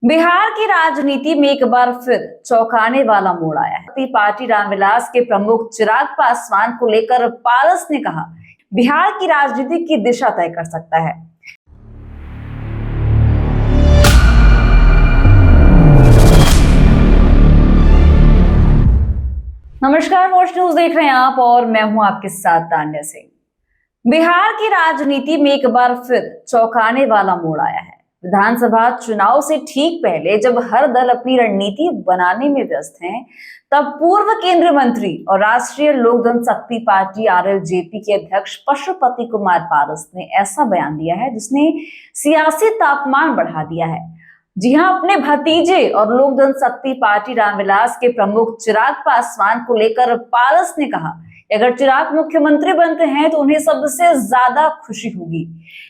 बिहार की राजनीति में एक बार फिर चौंकाने वाला मोड़ आया है। पार्टी रामविलास के प्रमुख चिराग पासवान को लेकर पारस ने कहा, बिहार की राजनीति की दिशा तय कर सकता है। नमस्कार, वॉच न्यूज देख रहे हैं आप और मैं हूं आपके साथ तान्या सिंह। बिहार की राजनीति में एक बार फिर चौंकाने वाला मोड़ आया है। विधानसभा चुनाव से ठीक पहले जब हर दल अपनी रणनीति बनाने में व्यस्त है, तब पूर्व केंद्रीय मंत्री और राष्ट्रीय लोक जनशक्ति पार्टी आरएलजेपी के अध्यक्ष पशुपति कुमार पारस ने ऐसा बयान दिया है जिसने सियासी तापमान बढ़ा दिया है। जी हां, अपने भतीजे और लोक जनशक्ति पार्टी रामविलास के प्रमुख चिराग पासवान को लेकर पारस ने कहा, अगर चिराग मुख्यमंत्री बनते हैं तो उन्हें सबसे ज्यादा खुशी होगी।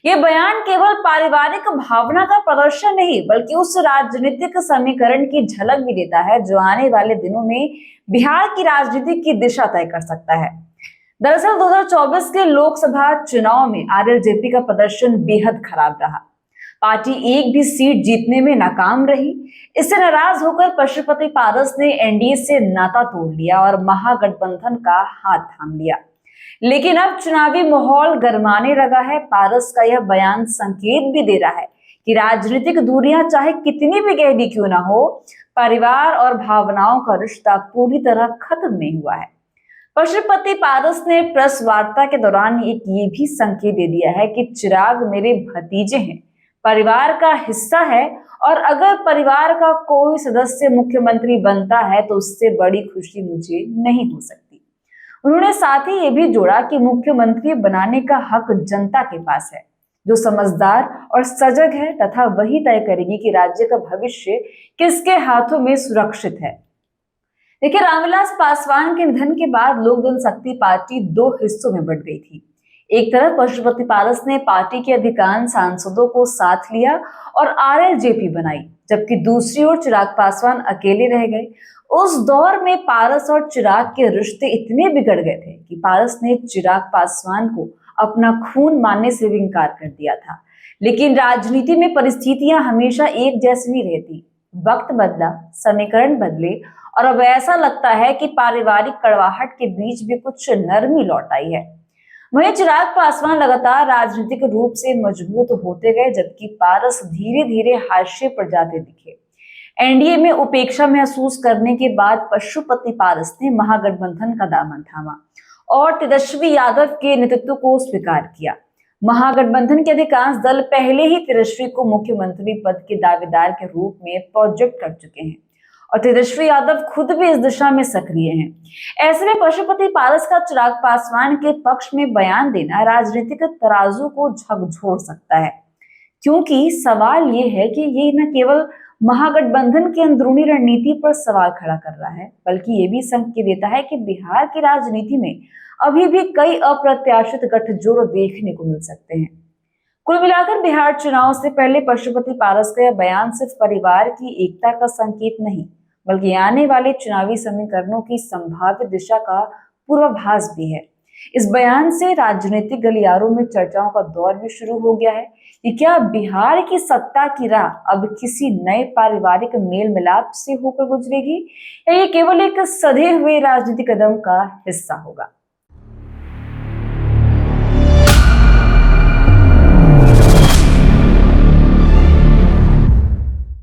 ये बयान केवल पारिवारिक भावना का प्रदर्शन नहीं बल्कि उस राजनीतिक समीकरण की झलक भी देता है जो आने वाले दिनों में बिहार की राजनीति की दिशा तय कर सकता है। दरअसल 2024 के लोकसभा चुनाव में आरएलजेपी का प्रदर्शन बेहद खराब रहा। पार्टी एक भी सीट जीतने में नाकाम रही। इससे नाराज होकर पशुपति पारस ने एनडीए से नाता तोड़ लिया और महागठबंधन का हाथ थाम लिया। लेकिन अब चुनावी माहौल गरमाने लगा है। पारस का यह बयान संकेत भी दे रहा है कि राजनीतिक दूरियां चाहे कितनी भी गहरी क्यों ना हो, परिवार और भावनाओं का रिश्ता पूरी तरह खत्म नहीं हुआ है। पशुपति पारस ने प्रेस वार्ता के दौरान एक ये भी संकेत दे दिया है कि चिराग मेरे भतीजे हैं, परिवार का हिस्सा है और अगर परिवार का कोई सदस्य मुख्यमंत्री बनता है तो उससे बड़ी खुशी मुझे नहीं हो सकती। उन्होंने साथ ही ये भी जोड़ा कि मुख्यमंत्री बनाने का हक जनता के पास है, जो समझदार और सजग है तथा वही तय करेगी कि राज्य का भविष्य किसके हाथों में सुरक्षित है। देखिए, रामविलास पासवान के निधन के बाद लोक जनशक्ति पार्टी दो हिस्सों में बंट गई थी। एक तरफ पशुपति पारस ने पार्टी के अधिकांश सांसदों को साथ लिया और आरएलजेपी बनाई, जबकि दूसरी ओर चिराग पासवान अकेले रह गए। उस दौर में पारस और चिराग के रिश्ते इतने बिगड़ गए थे कि पारस ने चिराग पासवान को अपना खून मानने से भी इनकार कर दिया था। लेकिन राजनीति में परिस्थितियां हमेशा एक जैसी नहीं रहती। वक्त बदला, समीकरण बदले और अब ऐसा लगता है कि पारिवारिक कड़वाहट के बीच भी कुछ नरमी लौट आई है। वहीं चिराग पासवान लगातार राजनीतिक रूप से मजबूत होते गए, जबकि पारस धीरे धीरे हाशिए पर जाते दिखे। एनडीए में उपेक्षा महसूस करने के बाद पशुपति पारस ने महागठबंधन का दामन थामा और तेजस्वी यादव के नेतृत्व को स्वीकार किया। महागठबंधन के अधिकांश दल पहले ही तेजस्वी को मुख्यमंत्री पद के दावेदार के रूप में प्रोजेक्ट कर चुके हैं और तेजस्वी यादव खुद भी इस दिशा में सक्रिय हैं। ऐसे में पशुपति पारस का चिराग पासवान के पक्ष में बयान देना राजनीतिक तराजू को झकझोर सकता है, क्योंकि सवाल ये है कि ये न केवल महागठबंधन की अंदरूनी रणनीति पर सवाल खड़ा कर रहा है, बल्कि ये भी संकेत देता है कि बिहार की राजनीति में अभी भी कई अप्रत्याशित गठजोड़ देखने को मिल सकते हैं। कुल मिलाकर बिहार चुनाव से पहले पशुपति पारस का यह बयान सिर्फ परिवार की एकता का संकेत नहीं बल्कि आने वाले चुनावी समीकरणों की संभावित दिशा का पूर्वाभास भी है। इस बयान से राजनीतिक गलियारों में चर्चाओं का दौर भी शुरू हो गया है कि क्या बिहार की सत्ता की राह अब किसी नए पारिवारिक मेल मिलाप से होकर गुजरेगी या ये केवल एक सधे हुए राजनीतिक कदम का हिस्सा होगा।